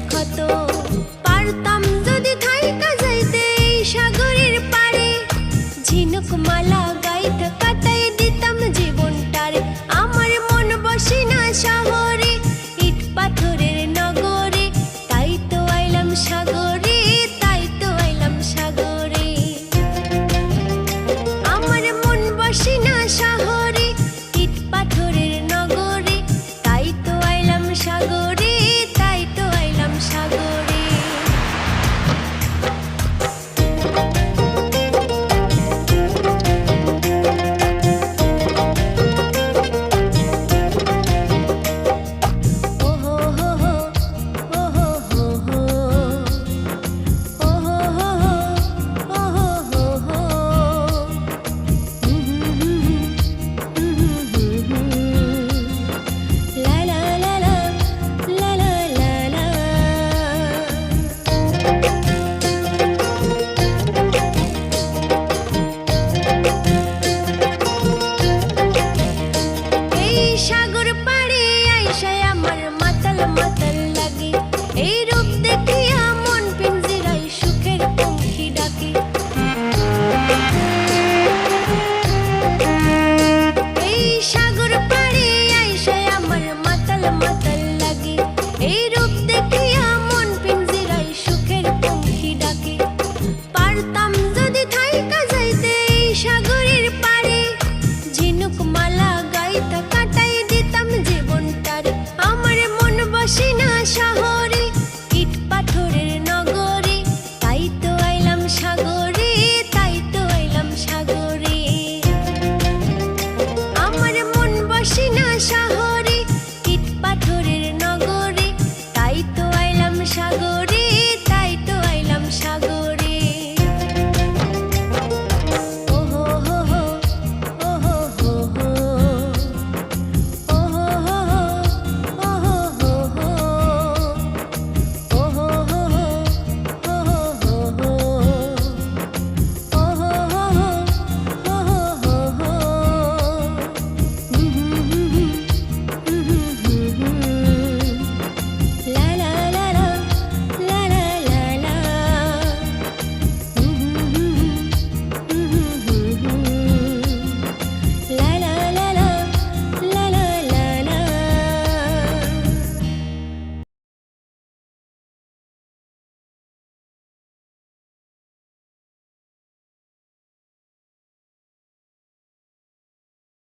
ক্ষত। পারতাম যদি থাইকা যাইতে এই সাগরের পাড়ে, ঝিনুক মালা গাইতে কাটাই দিতাম জীবনটারে। আমার মন বসে না শহরে, ইট পাথরের নগরে, তাই তো আইলাম সাগরে, তাই তো আইলাম সাগরে। আমার মন বসে না শহরে, ইট পাথরের নগরে, তাই তো আইলাম সাগরে, তাই তো আইলাম সাগরে। সাগর পাড়ে আইসায় আমার মাতাল মাতাল লাগে, এই রূপ দেখে